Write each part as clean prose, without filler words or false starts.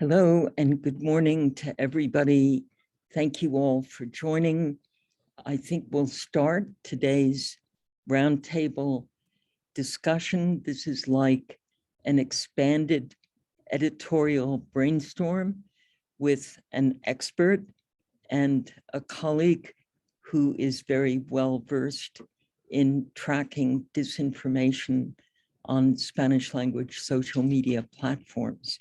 Hello and good morning to everybody. Thank you all for joining. I think we'll start today's roundtable discussion. This is like an expanded editorial brainstorm with an expert and a colleague who is very well versed in tracking disinformation on Spanish language social media platforms.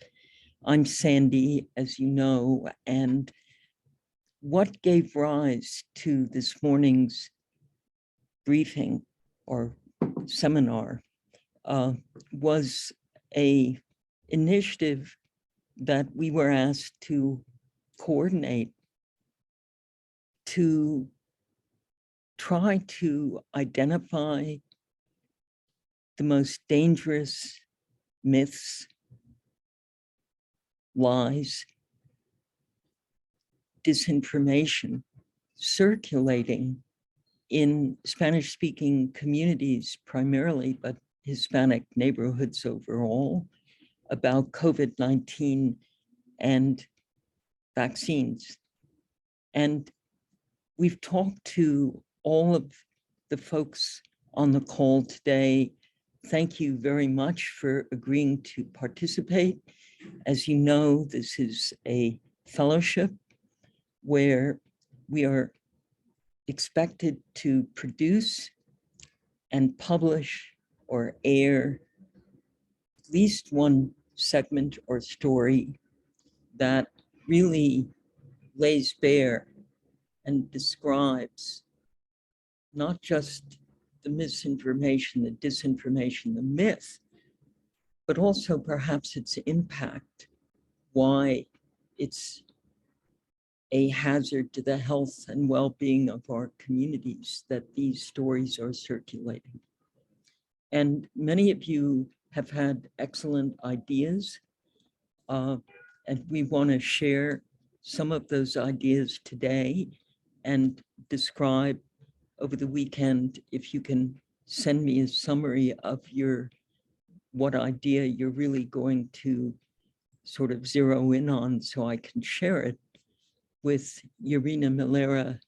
I'm Sandy, as you know, and what gave rise to this morning's briefing or seminar was an initiative that we were asked to coordinate to try to identify the most dangerous myths, lies, disinformation circulating in Spanish-speaking communities primarily, but Hispanic neighborhoods overall, about COVID-19 and vaccines. And we've talked to all of the folks on the call today. Thank you very much for agreeing to participate. As you know, this is a fellowship where we are expected to produce and publish or air at least one segment or story that really lays bare and describes not just the misinformation, the disinformation, the myth, but also perhaps its impact, why it's a hazard to the health and well-being of our communities that these stories are circulating. And many of you have had excellent ideas, and we want to share some of those ideas today and describe over the weekend, if you can send me a summary of what idea you're really going to sort of zero in on so I can share it with Irina Milera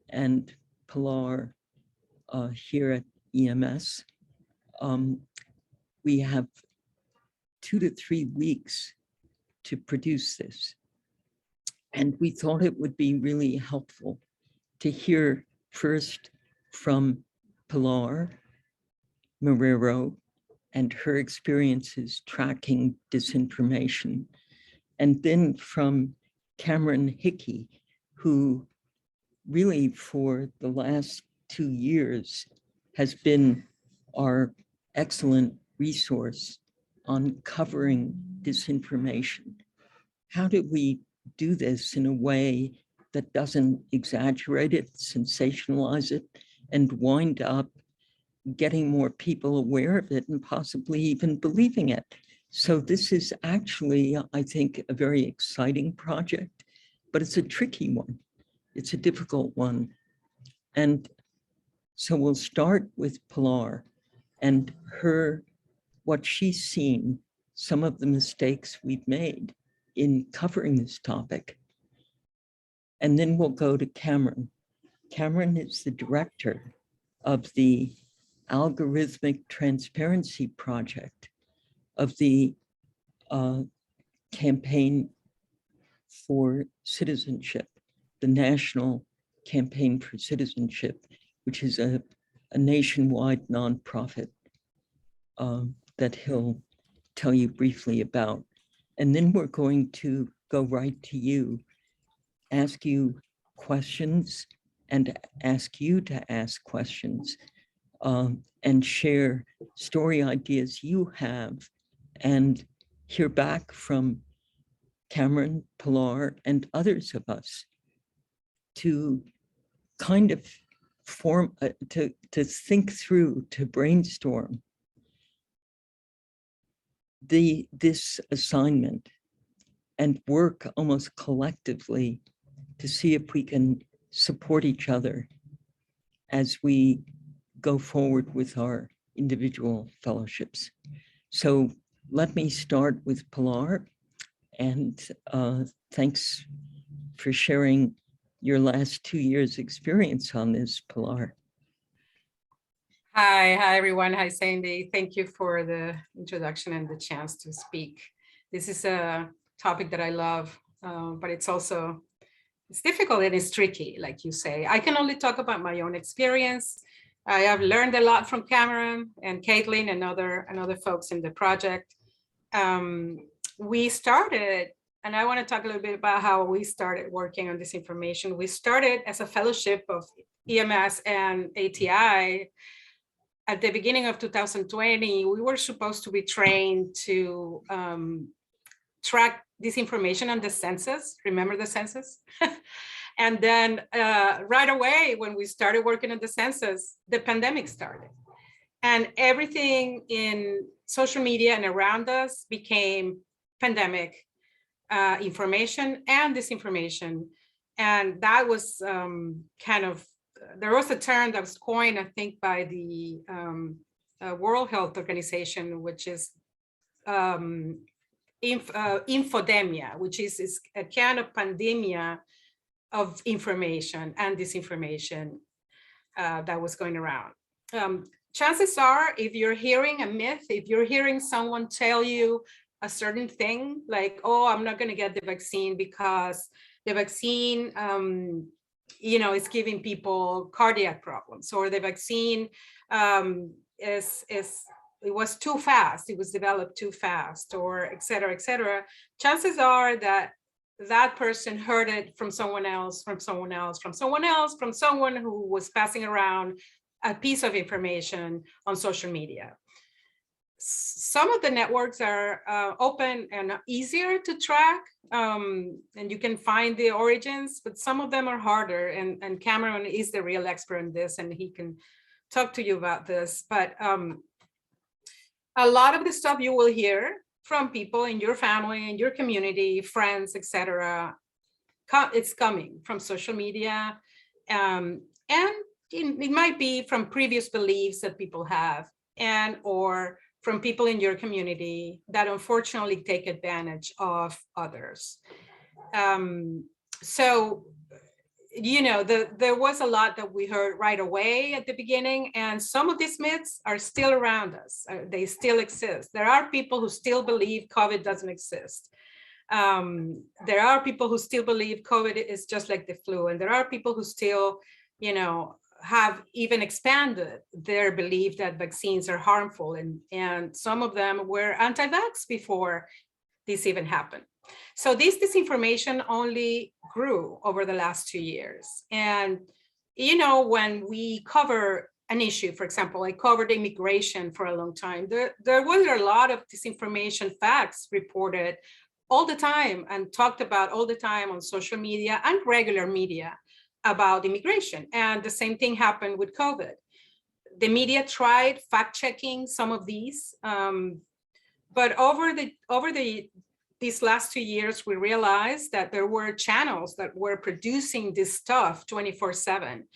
and Pilar here at EMS. We have 2 to 3 weeks to produce this. And we thought it would be really helpful to hear first from Pilar Marrero and her experiences tracking disinformation, and then from Cameron Hickey, who really for the last 2 years has been our excellent resource on covering disinformation. How do we do this in a way that doesn't exaggerate it, sensationalize it, and wind up getting more people aware of it and possibly even believing it? So this is actually, I think, a very exciting project, but it's a tricky one. It's a difficult one. And so we'll start with Pilar and what she's seen, some of the mistakes we've made in covering this topic. And then we'll go to Cameron. Cameron is the director of the Algorithmic Transparency Project of the Campaign for Citizenship, the National Campaign for Citizenship, which is a nationwide nonprofit that he'll tell you briefly about. And then we're going to go right to you, ask you questions and ask you to ask questions and share story ideas you have and hear back from Cameron, Pilar, and others of us to kind of form, to think through, to brainstorm this assignment and work almost collectively to see if we can support each other as we go forward with our individual fellowships. So let me start with Pilar And thanks for sharing your last 2 years' experience on this, Pilar. Hi everyone. Hi Sandy. Thank you for the introduction and the chance to speak. This is a topic that I love, but it's difficult and it's tricky, like you say. I can only talk about my own experience. I have learned a lot from Cameron and Caitlin and other folks in the project. We started, and I want to talk a little bit about how we started working on disinformation. We started as a fellowship of EMS and ATI. At the beginning of 2020, we were supposed to be trained to track disinformation on the census. Remember the census? And then right away, when we started working on the census, the pandemic started. And everything in social media and around us became pandemic information and disinformation. And that was there was a term that was coined, I think, by the World Health Organization, which is infodemia, which is a kind of pandemia of information and disinformation that was going around. Chances are, if you're hearing a myth, if you're hearing someone tell you a certain thing, like, oh, I'm not going to get the vaccine because the vaccine is giving people cardiac problems, or the vaccine it was too fast, it was developed too fast, or et cetera, et cetera. Chances are that that person heard it from someone else, from someone else, from someone else, from someone who was passing around a piece of information on social media. Some of the networks are open and easier to track, and you can find the origins, but some of them are harder, and Cameron is the real expert in this, and he can talk to you about this. But a lot of the stuff you will hear from people in your family, in your community, friends, etc., it's coming from social media, and it might be from previous beliefs that people have, and or from people in your community that unfortunately take advantage of others. So, there was a lot that we heard right away at the beginning, and some of these myths are still around us. They still exist. There are people who still believe COVID doesn't exist. There are people who still believe COVID is just like the flu, and there are people who still, have even expanded their belief that vaccines are harmful, and some of them were anti-vax before this even happened. So this disinformation only grew over the last 2 years. And, when we cover an issue, for example, I covered immigration for a long time, there was a lot of disinformation facts reported all the time and talked about all the time on social media and regular media about immigration. And the same thing happened with COVID. The media tried fact-checking some of these, but over these last 2 years, we realized that there were channels that were producing this stuff 24/7.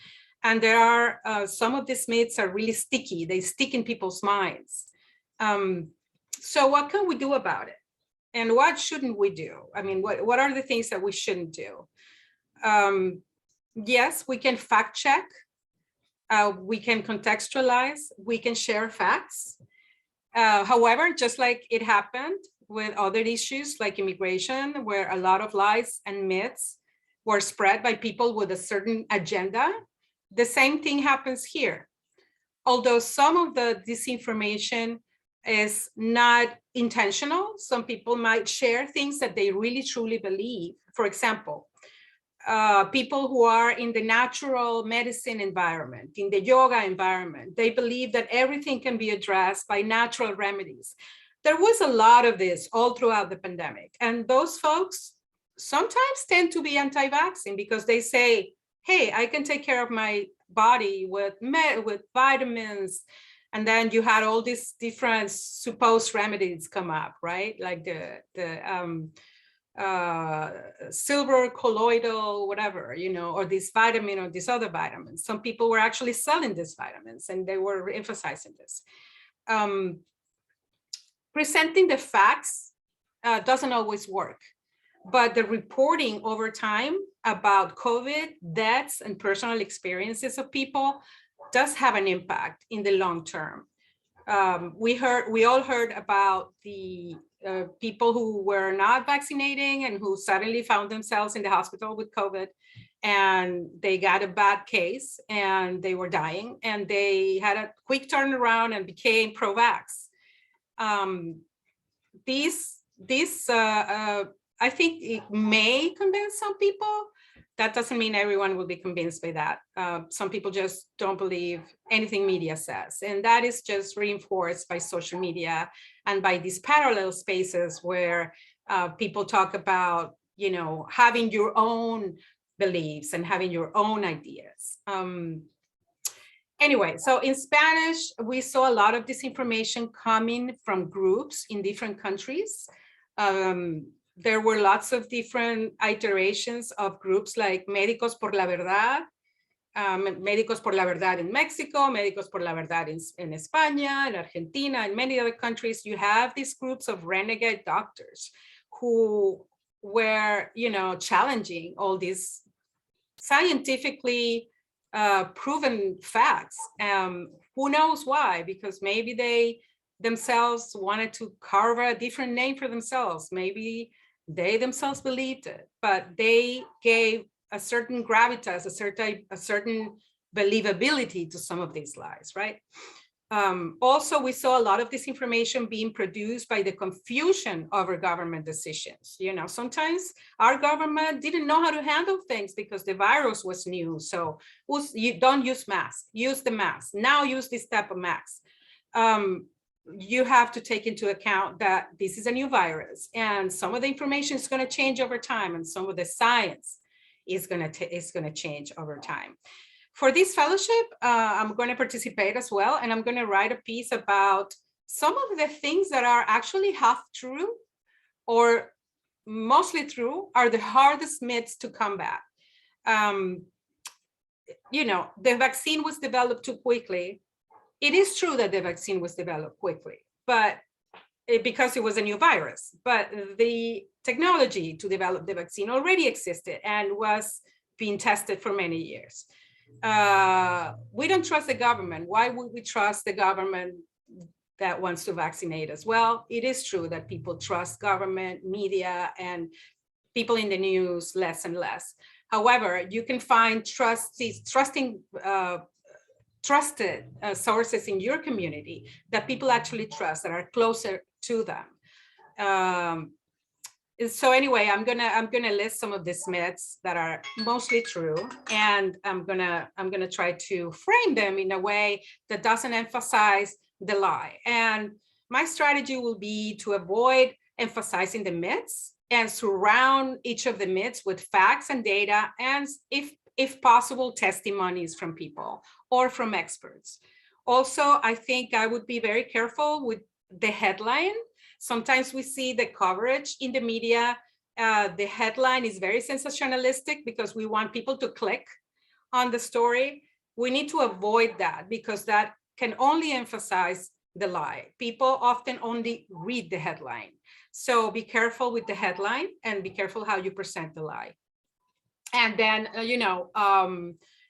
And there are, some of these myths are really sticky. They stick in people's minds. So what can we do about it? And what shouldn't we do? I mean, what are the things that we shouldn't do? Yes, we can fact check. We can contextualize. We can share facts. However, just like it happened with other issues like immigration, where a lot of lies and myths were spread by people with a certain agenda, the same thing happens here. Although some of the disinformation is not intentional, some people might share things that they really truly believe. For example, people who are in the natural medicine environment, in the yoga environment, they believe that everything can be addressed by natural remedies. There was a lot of this all throughout the pandemic. And those folks sometimes tend to be anti-vaccine because they say, hey, I can take care of my body with vitamins. And then you had all these different supposed remedies come up, right? Like the silver colloidal, whatever, or this vitamin or this other vitamins. Some people were actually selling these vitamins and they were emphasizing this. Presenting the facts doesn't always work. but the reporting over time about COVID deaths and personal experiences of people does have an impact in the long term. We all heard about the people who were not vaccinating and who suddenly found themselves in the hospital with COVID, and they got a bad case and they were dying, and they had a quick turnaround and became pro-vax. I think it may convince some people. That doesn't mean everyone will be convinced by that. Some people just don't believe anything media says. And that is just reinforced by social media and by these parallel spaces where people talk about, having your own beliefs and having your own ideas. Anyway, so in Spanish, we saw a lot of disinformation coming from groups in different countries. There were lots of different iterations of groups like Médicos por la Verdad, Médicos por la Verdad in Mexico, Médicos por la Verdad in España, in Argentina, and many other countries. You have these groups of renegade doctors who were, challenging all these scientifically proven facts. Who knows why? Because maybe they themselves wanted to carve a different name for themselves. Maybe they themselves believed it, but they gave a certain gravitas, a certain believability to some of these lies, right? Also, we saw a lot of disinformation being produced by the confusion over government decisions. Sometimes our government didn't know how to handle things because the virus was new. So you don't use masks, use the mask. Now use this type of mask. You have to take into account that this is a new virus, and some of the information is going to change over time, and some of the science is going to change over time. For this fellowship, I'm going to participate as well, and I'm going to write a piece about some of the things that are actually half true or mostly true are the hardest myths to combat. The vaccine was developed too quickly. It is true that the vaccine was developed quickly, but because it was a new virus, but the technology to develop the vaccine already existed and was being tested for many years. We don't trust the government. Why would we trust the government that wants to vaccinate us? Well, it is true that people trust government, media, and people in the news less and less. However, you can find trusted sources in your community that people actually trust, that are closer to them. So anyway, I'm gonna list some of these myths that are mostly true, and I'm gonna try to frame them in a way that doesn't emphasize the lie. And my strategy will be to avoid emphasizing the myths and surround each of the myths with facts and data, and if possible, testimonies from people or from experts. Also, I think I would be very careful with the headline. Sometimes we see the coverage in the media. The headline is very sensationalistic because we want people to click on the story. We need to avoid that because that can only emphasize the lie. People often only read the headline. So be careful with the headline and be careful how you present the lie. And then,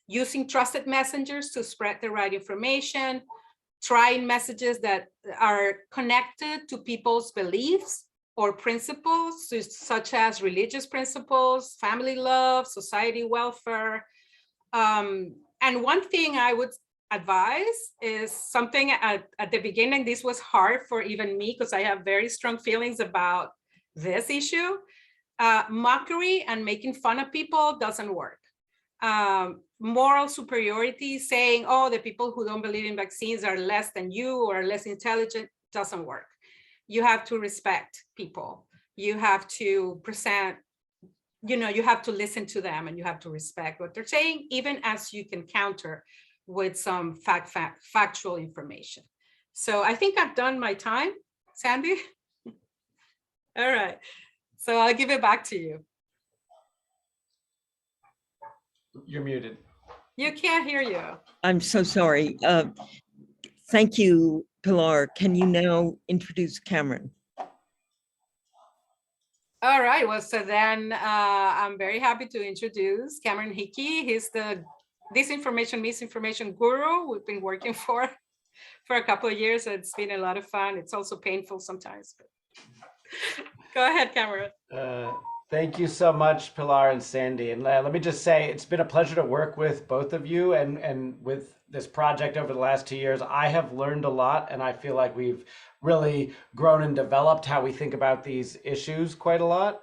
using trusted messengers to spread the right information, trying messages that are connected to people's beliefs or principles, such as religious principles, family love, society welfare. And one thing I would advise is something at the beginning, this was hard for even me because I have very strong feelings about this issue. Mockery and making fun of people doesn't work. Moral superiority, saying, oh, the people who don't believe in vaccines are less than you or less intelligent, doesn't work. You have to respect people. You have to present, you have to listen to them and you have to respect what they're saying, even as you can counter with some factual information. So I think I've done my time, Sandy. All right. So I'll give it back to you. You're muted. You can't hear you. I'm so sorry. Thank you, Pilar. Can you now introduce Cameron? All right, well, so then I'm very happy to introduce Cameron Hickey. He's the disinformation, misinformation guru we've been working for a couple of years. It's been a lot of fun. It's also painful sometimes. But go ahead, Cameron. Thank you so much, Pilar and Sandy. And let me just say, it's been a pleasure to work with both of you and with this project over the last 2 years. I have learned a lot, and I feel like we've really grown and developed how we think about these issues quite a lot.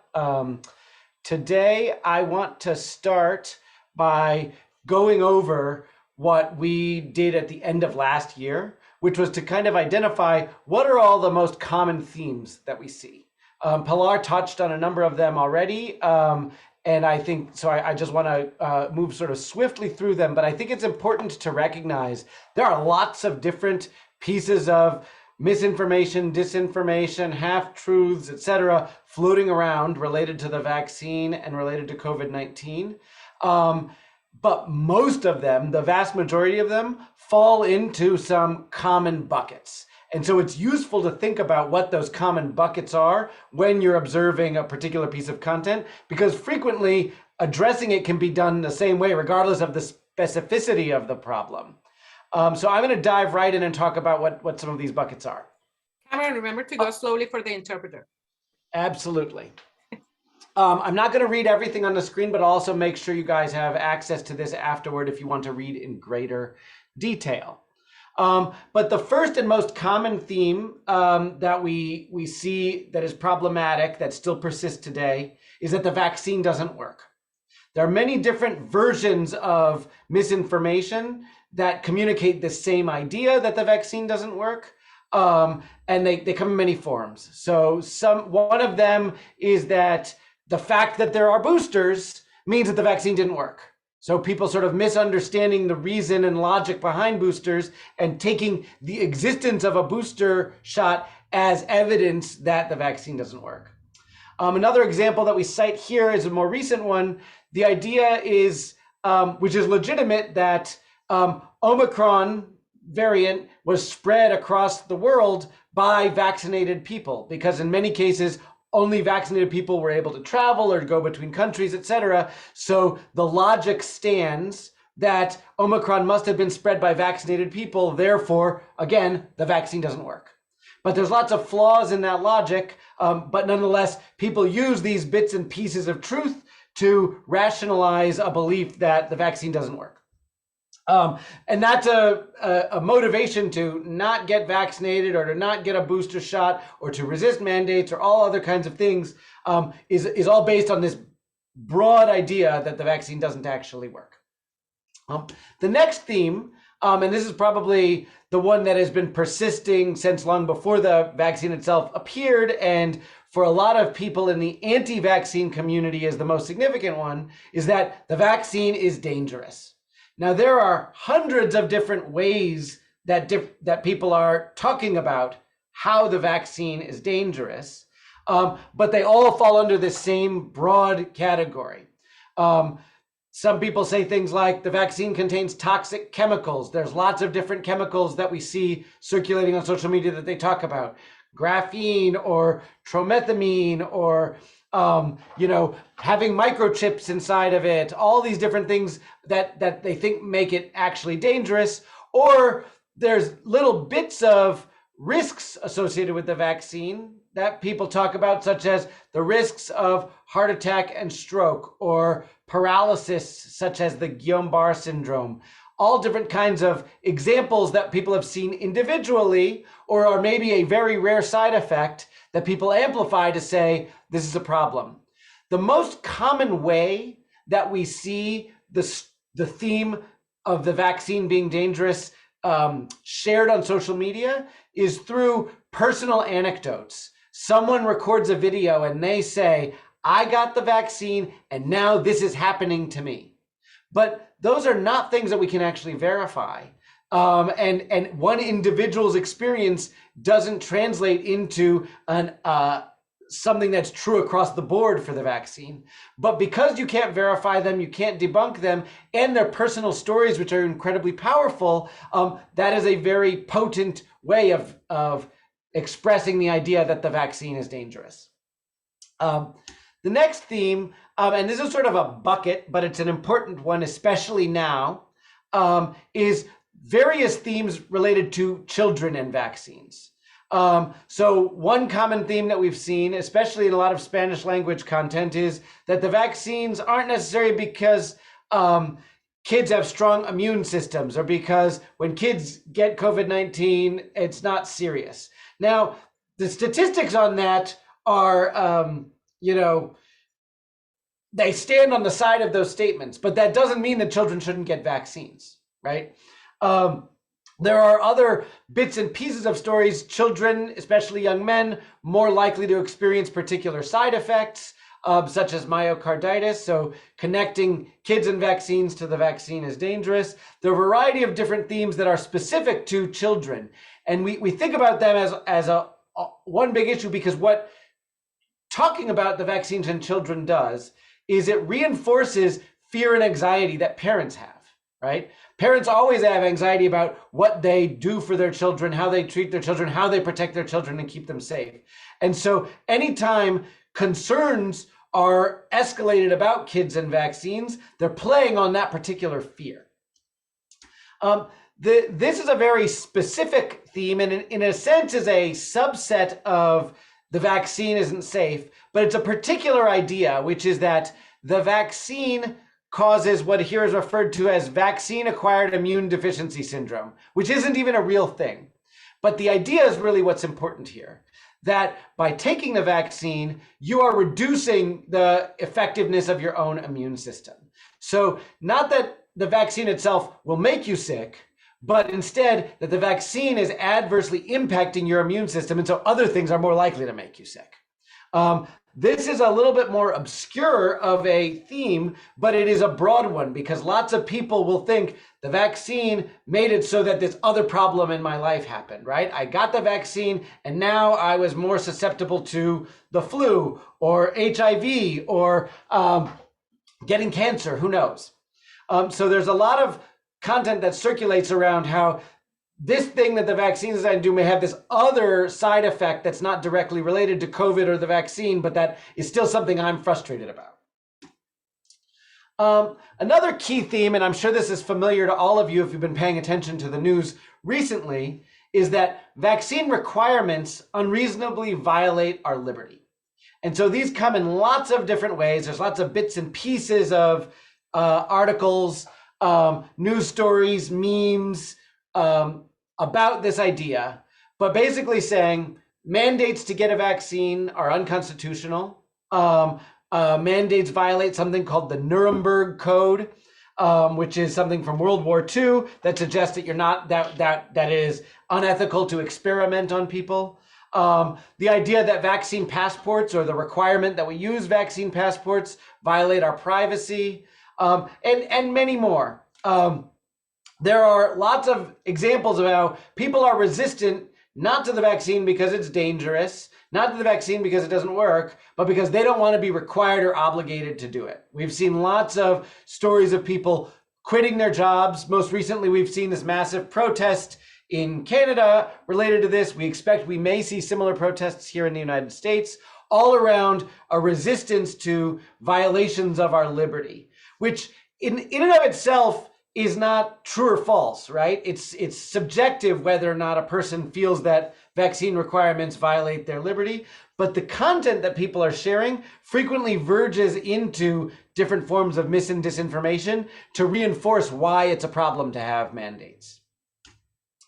Today, I want to start by going over what we did at the end of last year, which was to kind of identify what are all the most common themes that we see. Pilar touched on a number of them already, and I think, so I just want to move sort of swiftly through them, but I think it's important to recognize there are lots of different pieces of misinformation, disinformation, half-truths, etc., floating around related to the vaccine and related to COVID-19. But most of them, the vast majority of them, fall into some common buckets. And so it's useful to think about what those common buckets are when you're observing a particular piece of content, because frequently addressing it can be done the same way, regardless of the specificity of the problem. So I'm going to dive right in and talk about what some of these buckets are. Cameron, remember to go slowly for the interpreter. Absolutely. I'm not going to read everything on the screen, but also make sure you guys have access to this afterward if you want to read in greater detail. But the first and most common theme that we see that is problematic, that still persists today, is that the vaccine doesn't work. There are many different versions of misinformation that communicate the same idea that the vaccine doesn't work, and they come in many forms. So one of them is that the fact that there are boosters means that the vaccine didn't work. So people sort of misunderstanding the reason and logic behind boosters and taking the existence of a booster shot as evidence that the vaccine doesn't work. Another example that we cite here is a more recent one. The idea is, which is legitimate, that Omicron variant was spread across the world by vaccinated people, because in many cases, only vaccinated people were able to travel or go between countries, etc. So the logic stands that Omicron must have been spread by vaccinated people. Therefore, again, the vaccine doesn't work. But there's lots of flaws in that logic. But nonetheless, people use these bits and pieces of truth to rationalize a belief that the vaccine doesn't work. And that's a motivation to not get vaccinated or to not get a booster shot or to resist mandates or all other kinds of things is all based on this broad idea that the vaccine doesn't actually work. The next theme, and this is probably the one that has been persisting since long before the vaccine itself appeared, and for a lot of people in the anti-vaccine community is the most significant one, is that the vaccine is dangerous. Now, there are hundreds of different ways that people are talking about how the vaccine is dangerous, but they all fall under the same broad category. Some people say things like the vaccine contains toxic chemicals. There's lots of different chemicals that we see circulating on social media that they talk about. Graphene or tromethamine or having microchips inside of it, all these different things that they think make it actually dangerous. Or there's little bits of risks associated with the vaccine that people talk about, such as the risks of heart attack and stroke, or paralysis, such as the Guillain-Barré syndrome. All different kinds of examples that people have seen individually, or are maybe a very rare side effect that people amplify to say, this is a problem. The most common way that we see the theme of the vaccine being dangerous shared on social media is through personal anecdotes. Someone records a video and they say, I got the vaccine and now this is happening to me. But those are not things that we can actually verify. And one individual's experience doesn't translate into something that's true across the board for the vaccine. But because you can't verify them, you can't debunk them, and they're personal stories, which are incredibly powerful, that is a very potent way of expressing the idea that the vaccine is dangerous. The next theme, and this is sort of a bucket, but it's an important one, especially now, is various themes related to children and vaccines. So one common theme that we've seen, especially in a lot of Spanish language content, is that the vaccines aren't necessary because kids have strong immune systems, or because when kids get COVID-19, it's not serious. Now, the statistics on that are, they stand on the side of those statements, but that doesn't mean that children shouldn't get vaccines, right? There are other bits and pieces of stories. Children, especially young men, more likely to experience particular side effects, such as myocarditis. So connecting kids and vaccines to the vaccine is dangerous. There are a variety of different themes that are specific to children. And we think about them as a one big issue, because what talking about the vaccines in children does is it reinforces fear and anxiety that parents have, right? Parents always have anxiety about what they do for their children, how they treat their children, how they protect their children and keep them safe. And so anytime concerns are escalated about kids and vaccines, they're playing on that particular fear. This is a very specific theme, and in a sense is a subset of the vaccine isn't safe, but it's a particular idea, which is that the vaccine causes what here is referred to as vaccine-acquired immune deficiency syndrome, which isn't even a real thing. But the idea is really what's important here, that by taking the vaccine, you are reducing the effectiveness of your own immune system. So not that the vaccine itself will make you sick, but instead that the vaccine is adversely impacting your immune system, and so other things are more likely to make you sick. This is a little bit more obscure of a theme, but it is a broad one, because lots of people will think the vaccine made it so that this other problem in my life happened, right? I got the vaccine and now I was more susceptible to the flu or HIV or getting cancer, who knows? So there's a lot of content that circulates around how this thing that the vaccine is designed to do may have this other side effect that's not directly related to COVID or the vaccine, but that is still something I'm frustrated about. Another key theme, and I'm sure this is familiar to all of you if you've been paying attention to the news recently, is that vaccine requirements unreasonably violate our liberty. And so these come in lots of different ways. There's lots of bits and pieces of articles, news stories, memes, about this idea, but basically saying mandates to get a vaccine are unconstitutional. Mandates violate something called the Nuremberg Code, which is something from World War II that suggests that you're not that is unethical to experiment on people. The idea that vaccine passports, or the requirement that we use vaccine passports, violate our privacy, and many more. There are lots of examples of how people are resistant, not to the vaccine because it's dangerous, not to the vaccine because it doesn't work, but because they don't want to be required or obligated to do it. We've seen lots of stories of people quitting their jobs. Most recently, we've seen this massive protest in Canada related to this. We may see similar protests here in the United States, all around a resistance to violations of our liberty, which in and of itself is not true or false, right? It's subjective whether or not a person feels that vaccine requirements violate their liberty, but the content that people are sharing frequently verges into different forms of mis and disinformation to reinforce why it's a problem to have mandates.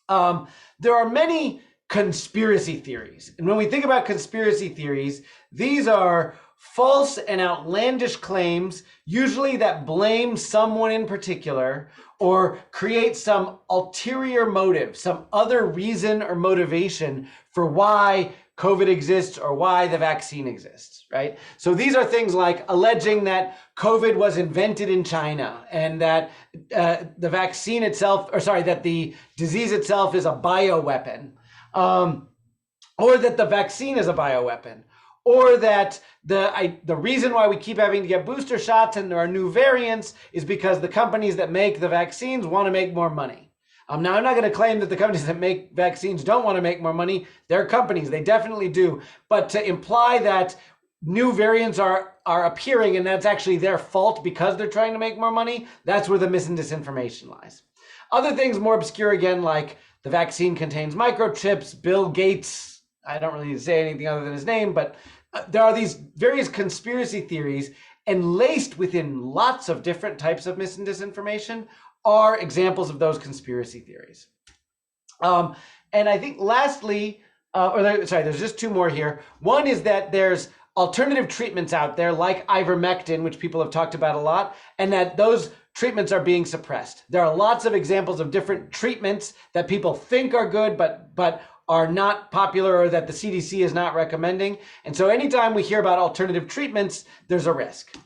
There are many conspiracy theories, and when we think about conspiracy theories, these are false and outlandish claims, usually that blame someone in particular or create some ulterior motive, some other reason or motivation for why COVID exists or why the vaccine exists, right? So these are things like alleging that COVID was invented in China and that the vaccine itself, that the disease itself is a bioweapon, or that the vaccine is a bioweapon, or that the reason why we keep having to get booster shots and there are new variants is because the companies that make the vaccines want to make more money. Now, I'm not going to claim that the companies that make vaccines don't want to make more money. They're companies, they definitely do. But to imply that new variants are appearing and that's actually their fault because they're trying to make more money, that's where the mis and disinformation lies. Other things more obscure again, like the vaccine contains microchips, Bill Gates, I don't really need to say anything other than his name, but there are these various conspiracy theories, and laced within lots of different types of mis and disinformation are examples of those conspiracy theories. And I think lastly, there's just two more here. One is that there's alternative treatments out there like ivermectin, which people have talked about a lot, and that those treatments are being suppressed. There are lots of examples of different treatments that people think are good, but are not popular or that the CDC is not recommending. And so anytime we hear about alternative treatments, there's a risk.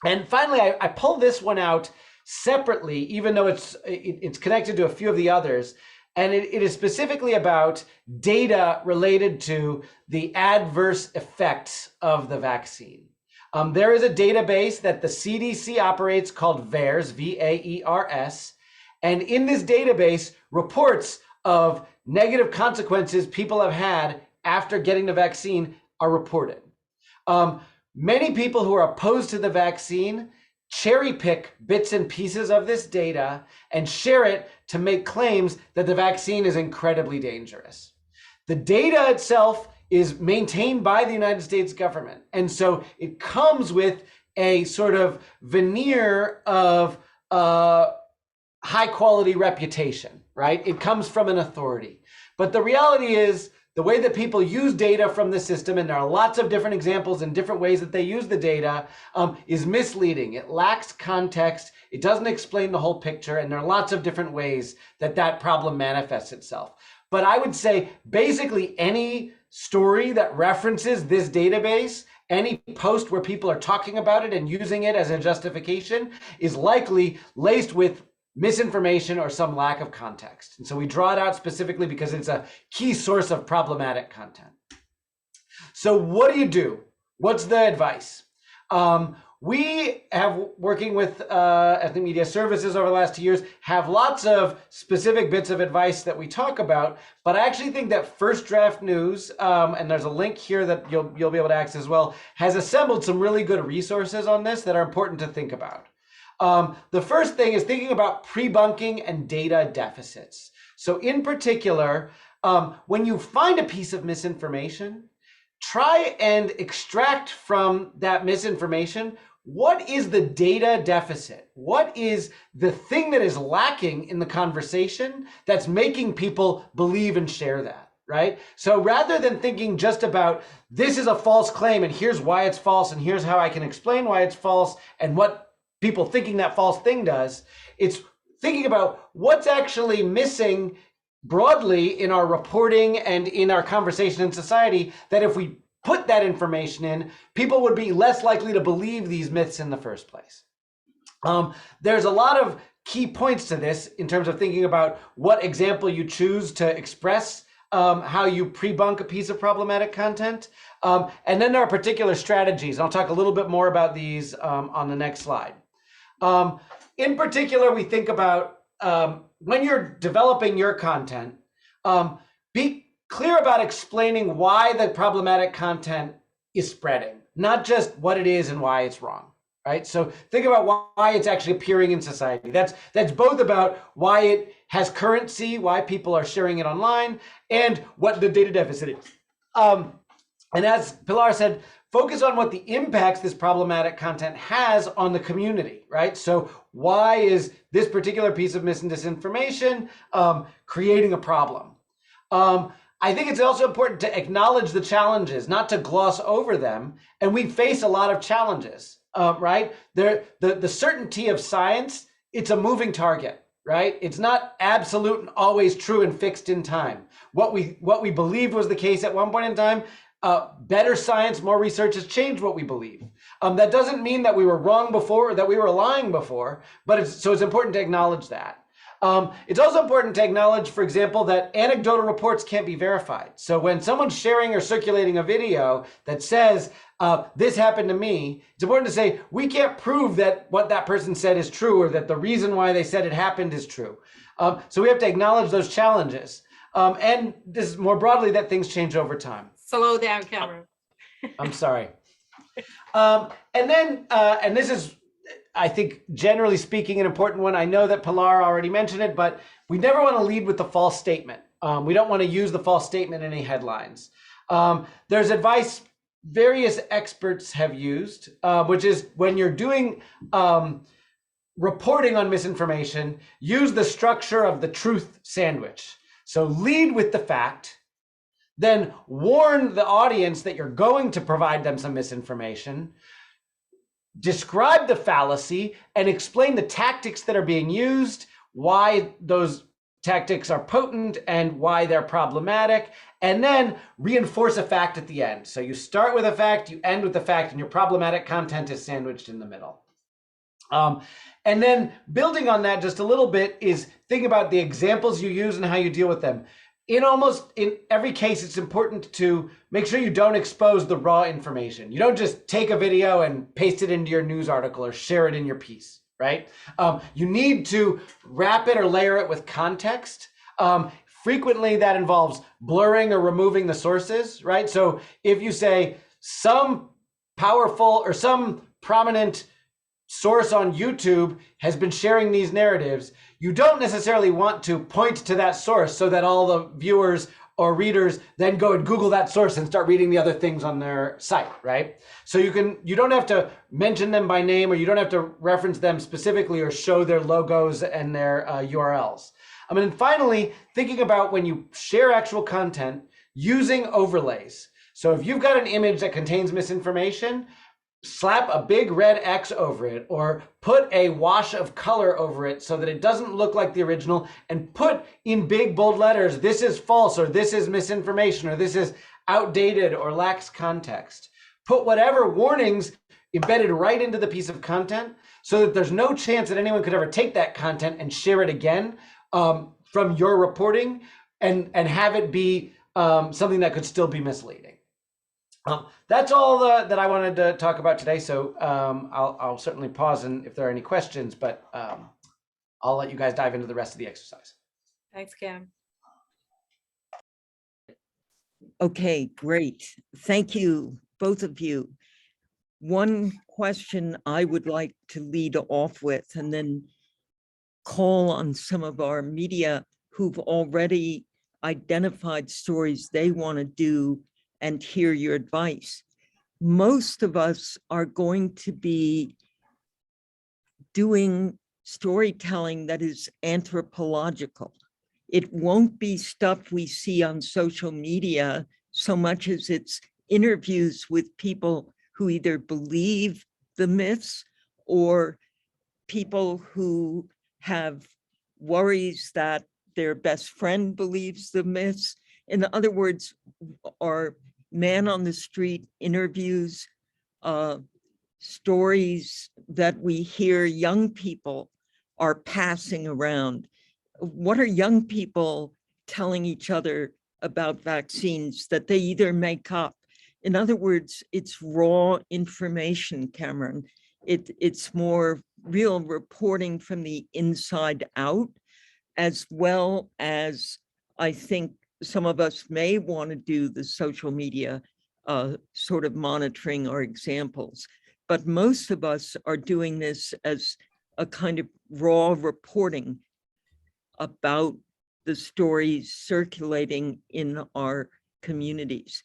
And finally, I pull this one out separately, even though it's connected to a few of the others. And it is specifically about data related to the adverse effects of the vaccine. There is a database that the CDC operates called VAERS, V-A-E-R-S. And in this database, reports of negative consequences people have had after getting the vaccine are reported. Many people who are opposed to the vaccine cherry pick bits and pieces of this data and share it to make claims that the vaccine is incredibly dangerous. The data itself is maintained by the United States government. And so it comes with a sort of veneer of high quality reputation, right? It comes from an authority. But the reality is the way that people use data from the system, and there are lots of different examples and different ways that they use the data, is misleading. It lacks context. It doesn't explain the whole picture. And there are lots of different ways that that problem manifests itself. But I would say basically any story that references this database, any post where people are talking about it and using it as a justification is likely laced with misinformation or some lack of context. And so we draw it out specifically because it's a key source of problematic content. So what do? What's the advice? We have, working with ethnic media services over the last 2 years, have lots of specific bits of advice that we talk about, but I actually think that First Draft News, and there's a link here that you'll be able to access as well, has assembled some really good resources on this that are important to think about. The first thing is thinking about prebunking and data deficits. So in particular, when you find a piece of misinformation, try and extract from that misinformation, what is the data deficit? What is the thing that is lacking in the conversation that's making people believe and share that, right? So rather than thinking just about this is a false claim and here's why it's false and here's how I can explain why it's false and what people thinking that false thing does, it's thinking about what's actually missing broadly in our reporting and in our conversation in society, that if we put that information in, people would be less likely to believe these myths in the first place. There's a lot of key points to this in terms of thinking about what example you choose to express how you pre-bunk a piece of problematic content. And then there are particular strategies. I'll talk a little bit more about these on the next slide. In particular, we think about when you're developing your content, be clear about explaining why the problematic content is spreading, not just what it is and why it's wrong, right? So think about why it's actually appearing in society. That's both about why it has currency, why people are sharing it online, and what the data deficit is. And as Pilar said, focus on what the impacts this problematic content has on the community, right? So why is this particular piece of mis and disinformation creating a problem? I think it's also important to acknowledge the challenges, not to gloss over them. And we face a lot of challenges, right? The certainty of science, it's a moving target, right? It's not absolute and always true and fixed in time. What we believed was the case at one point in time, better science, more research has changed what we believe. That doesn't mean that we were wrong before or that we were lying before, but it's important to acknowledge that. It's also important to acknowledge, for example, that anecdotal reports can't be verified. So when someone's sharing or circulating a video that says, this happened to me, it's important to say, we can't prove that what that person said is true or that the reason why they said it happened is true. So we have to acknowledge those challenges. And this more broadly, that things change over time. Slow down, Cameron. I'm sorry. And then, and this is, I think, generally speaking, an important one. I know that Pilar already mentioned it, but we never want to lead with the false statement. We don't want to use the false statement in any headlines. There's advice various experts have used, which is when you're doing reporting on misinformation, use the structure of the truth sandwich. So lead with the fact, then warn the audience that you're going to provide them some misinformation, describe the fallacy, and explain the tactics that are being used, why those tactics are potent and why they're problematic, and then reinforce a fact at the end. So you start with a fact, you end with the fact, and your problematic content is sandwiched in the middle. And then building on that just a little bit is think about the examples you use and how you deal with them. In every case, it's important to make sure you don't expose the raw information. You don't just take a video and paste it into your news article or share it in your piece, right? You need to wrap it or layer it with context. Frequently that involves blurring or removing the sources, right? So if you say some powerful or some prominent source on YouTube has been sharing these narratives, you don't necessarily want to point to that source so that all the viewers or readers then go and Google that source and start reading the other things on their site, right? So you don't have to mention them by name, or you don't have to reference them specifically or show their logos and their URLs. I mean, finally, thinking about when you share actual content, using overlays. So if you've got an image that contains misinformation, slap a big red X over it, or put a wash of color over it so that it doesn't look like the original, and put in big bold letters, this is false, or this is misinformation, or this is outdated or lacks context. Put whatever warnings embedded right into the piece of content so that there's no chance that anyone could ever take that content and share it again from your reporting and have it be something that could still be misleading. That's all that I wanted to talk about today. So I'll certainly pause and if there are any questions, but I'll let you guys dive into the rest of the exercise. Thanks, Cam. Okay, great. Thank you, both of you. One question I would like to lead off with, and then call on some of our media who've already identified stories they want to do and hear your advice. Most of us are going to be doing storytelling that is anthropological. It won't be stuff we see on social media so much as it's interviews with people who either believe the myths or people who have worries that their best friend believes the myths. In other words, our man on the street interviews, stories that we hear young people are passing around. What are young people telling each other about vaccines that they either make up? In other words, it's raw information, Cameron. It's more real reporting from the inside out, as well as I think some of us may want to do the social media sort of monitoring or examples, but most of us are doing this as a kind of raw reporting about the stories circulating in our communities.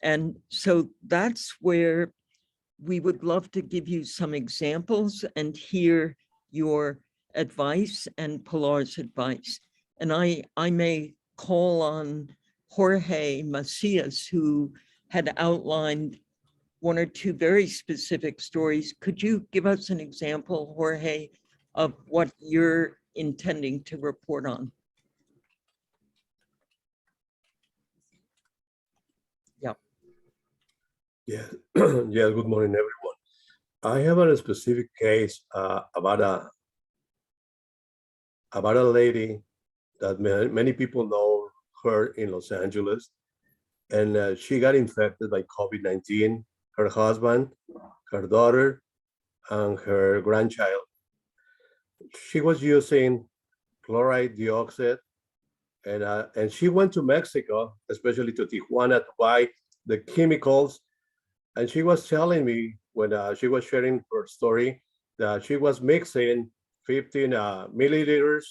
And so that's where we would love to give you some examples and hear your advice and Pilar's advice. And I may call on Jorge Macias, who had outlined one or two very specific stories. Could you give us an example, Jorge, of what you're intending to report on? Yeah. Yeah. Yeah. Good morning, everyone. I have a specific case about a lady that many people know her in Los Angeles, and she got infected by COVID-19. Her husband, her daughter, and her grandchild. She was using chloride dioxide, and she went to Mexico, especially to Tijuana, to buy the chemicals. And she was telling me when she was sharing her story that she was mixing 15 milliliters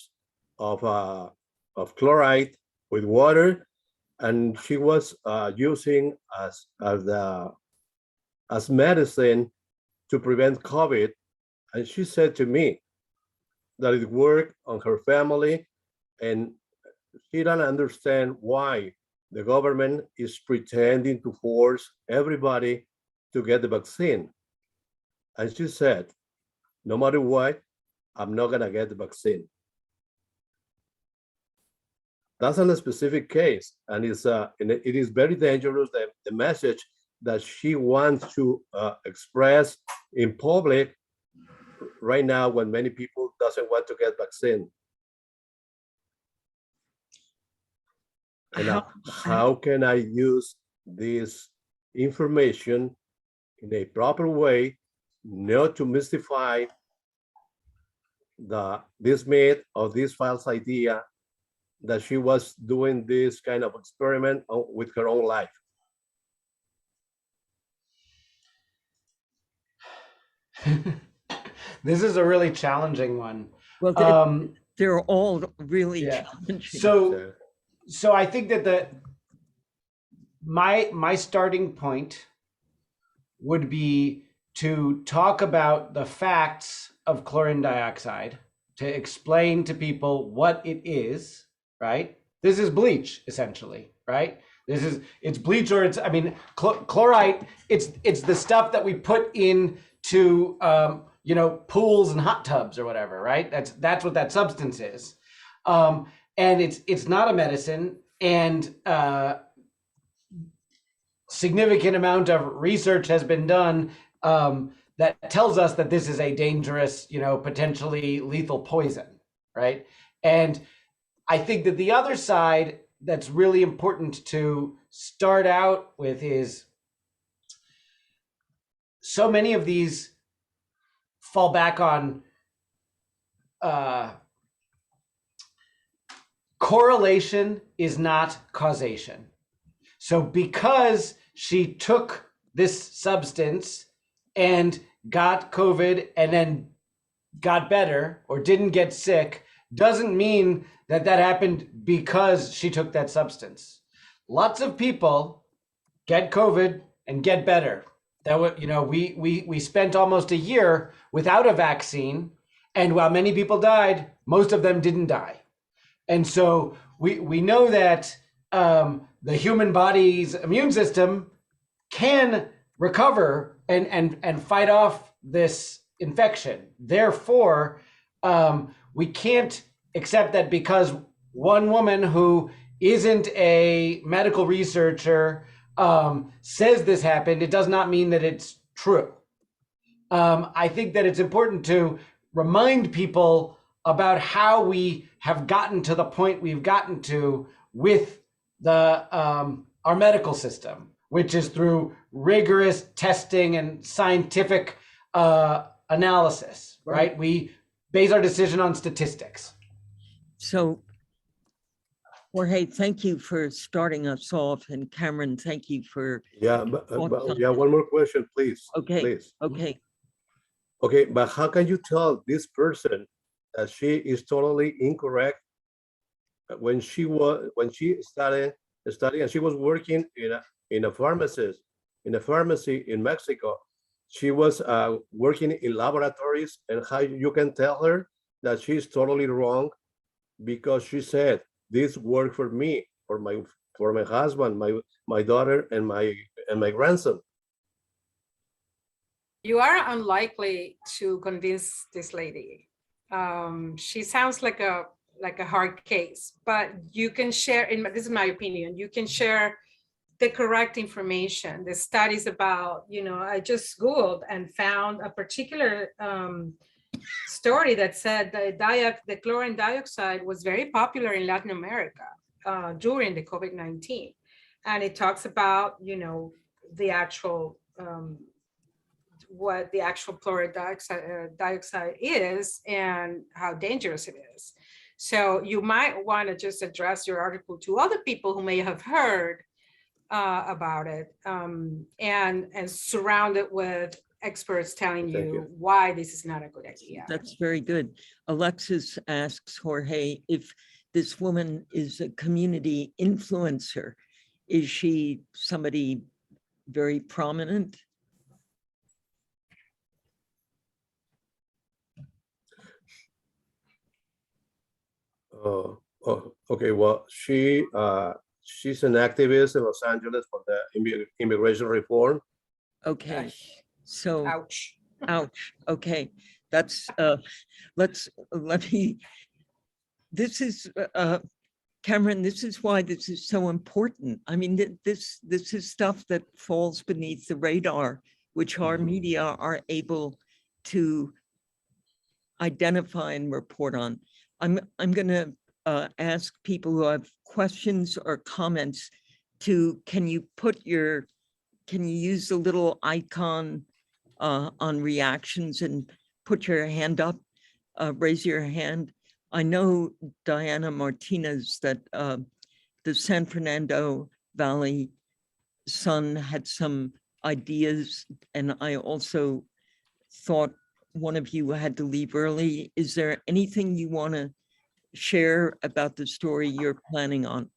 of chloride with water, and she was using as medicine to prevent COVID. And she said to me that it worked on her family, and she don't understand why the government is pretending to force everybody to get the vaccine. And she said, no matter what, I'm not gonna get the vaccine. That's a specific case, and it is very dangerous, the message that she wants to express in public right now when many people doesn't want to get vaccine. And how can I use this information in a proper way, not to mystify this myth or this false idea that she was doing this kind of experiment with her own life? This is a really challenging one. Well, they're all really challenging. So I think that my starting point would be to talk about the facts of chlorine dioxide, to explain to people what it is, right? This is bleach, essentially, right? It's bleach, or it's, I mean, chloride, it's the stuff that we put into pools and hot tubs or whatever, right? That's what that substance is. And it's not a medicine, and significant amount of research has been done that tells us that this is a dangerous, potentially lethal poison, right? And I think that the other side that's really important to start out with is, so many of these fall back on correlation is not causation. So because she took this substance and got COVID and then got better or didn't get sick, doesn't mean that happened because she took that substance. Lots of people get COVID and get better. We spent almost a year without a vaccine, and while many people died, most of them didn't die. And so we know that the human body's immune system can recover and fight off this infection. Therefore, we can't accept that because one woman who isn't a medical researcher says this happened, it does not mean that it's true. I think that it's important to remind people about how we have gotten to the point we've gotten to with our medical system, which is through rigorous testing and scientific analysis, right? We base our decision on statistics. So, Jorge, thank you for starting us off, and Cameron, thank you for. One more question, please. Okay. Please. Okay. Okay, but how can you tell this person that she is totally incorrect when she started studying, and she was working in a pharmacy in Mexico? She was working in laboratories, and how you can tell her that she's totally wrong because she said this worked for me, for my husband, my daughter, and my grandson. You are unlikely to convince this lady. She sounds like a hard case, but you can share, this is my opinion, you can share the correct information, the studies about, I just Googled and found a particular story that said the chlorine dioxide was very popular in Latin America during the COVID-19. And it talks about, the actual, what the actual chlorine dioxide is and how dangerous it is. So you might want to just address your article to other people who may have heard about it, and surround it with experts telling Thank you you. why this is not a good idea. That's very good. Alexis asks Jorge if this woman is a community influencer. Is she somebody very prominent? Okay. Well, she's an activist in Los Angeles for the immigration reform. Okay, Gosh, so ouch. ouch. Okay, that's let me. This is Cameron. This is why this is so important. I mean, this is stuff that falls beneath the radar, which our media are able to identify and report on. I'm going to ask people who have questions or comments to, can you use the little icon on reactions and put your hand up, raise your hand. I know, Diana Martinez, that the San Fernando Valley Sun had some ideas, and I also thought one of you had to leave early. Is there anything you want to share about the story you're planning on?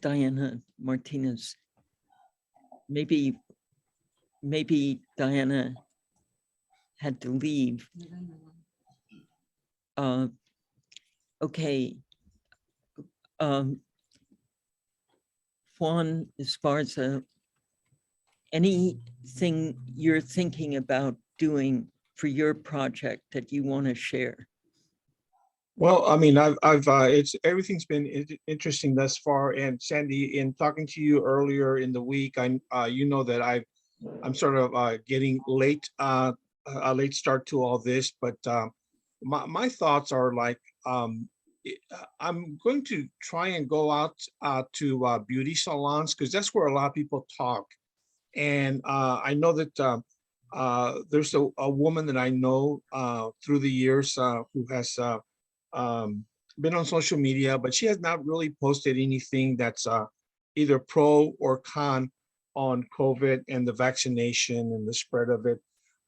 Diana Martinez. Maybe Diana had to leave. Okay. Juan Esparza, anything you're thinking about doing for your project that you want to share? Well, I mean, everything's been interesting thus far. And Sandy, in talking to you earlier in the week, you know that I'm sort of getting a late start to all this. But my thoughts are like, I'm going to try and go out to beauty salons, because that's where a lot of people talk. And I know that there's a woman that I know through the years who has been on social media, but she has not really posted anything that's either pro or con on COVID and the vaccination and the spread of it.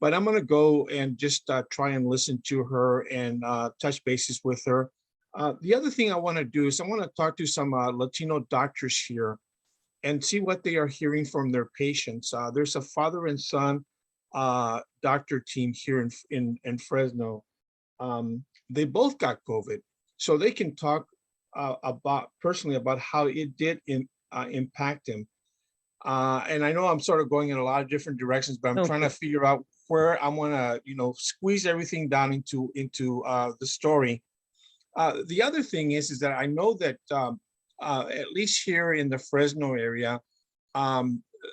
But I'm going to go and just try and listen to her and touch bases with her. The other thing I want to do is I want to talk to some Latino doctors here and see what they are hearing from their patients. There's a father and son doctor team here in Fresno. They both got COVID, so they can talk personally about how it did impact them. And I know I'm sort of going in a lot of different directions, but I'm trying to figure out where I'm gonna, squeeze everything down into the story. The other thing is that I know that at least here in the Fresno area,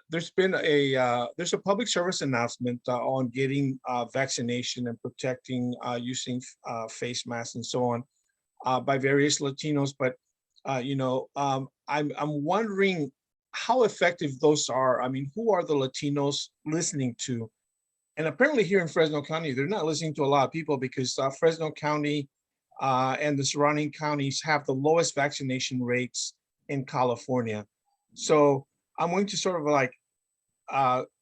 there's a public service announcement on getting vaccination and protecting using face masks and so on by various Latinos. But I'm wondering how effective those are. I mean, who are the Latinos listening to? And apparently here in Fresno County, they're not listening to a lot of people, because Fresno County and the surrounding counties have the lowest vaccination rates in California. So I'm going to sort of like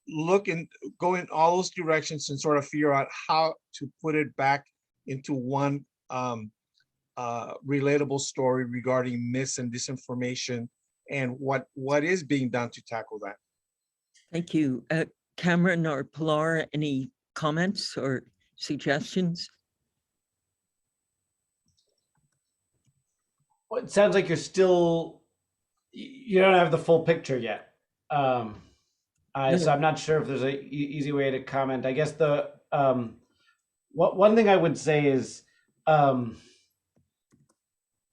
look and go in all those directions and sort of figure out how to put it back into one relatable story regarding myths and disinformation and what is being done to tackle that. Thank you. Cameron or Pilar, any comments or suggestions? Well, it sounds like you don't have the full picture yet. So I'm not sure if there's an easy way to comment. I guess one thing I would say is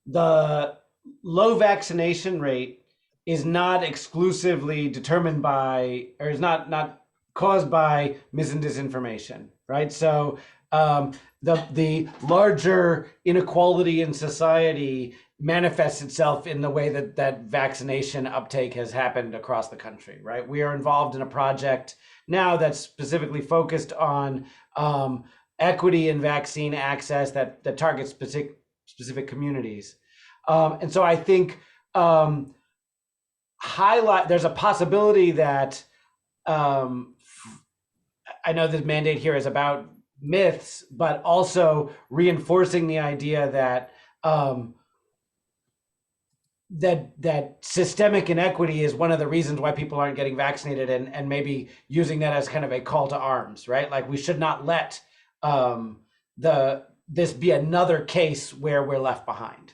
the low vaccination rate is not exclusively determined by, or is not caused by mis and disinformation, right? So the larger inequality in society manifests itself in the way that vaccination uptake has happened across the country, right? We are involved in a project now that's specifically focused on equity in vaccine access that targets specific communities. And so I think highlight, there's a possibility that I know this mandate here is about myths, but also reinforcing the idea that that systemic inequity is one of the reasons why people aren't getting vaccinated, and maybe using that as kind of a call to arms, right? Like we should not let this be another case where we're left behind.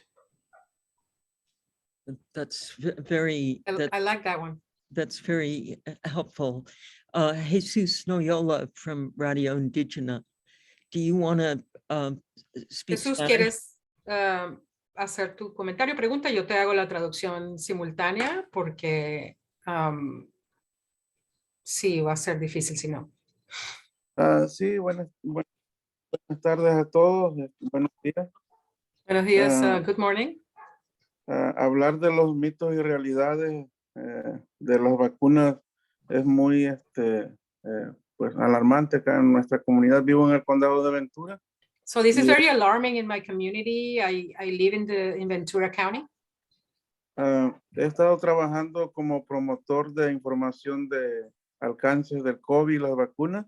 That's very, I like that one. that's very helpful. Jesus Noyola from Radio Indigena, do you want to speak Jesús, Spanish? ¿quieres hacer tu comentario? Pregunta, yo te hago la traducción simultánea porque sí, va a ser difícil si no. Sí, buenas tardes a todos. Buenos días. Buenos días, good morning. Hablar de los mitos y realidades de las vacunas es muy pues alarmante acá en nuestra comunidad. Vivo en el condado de Ventura. So this is very alarming in my community. I live in Ventura County. He estado trabajando como promotor de información de alcances del COVID y las vacunas.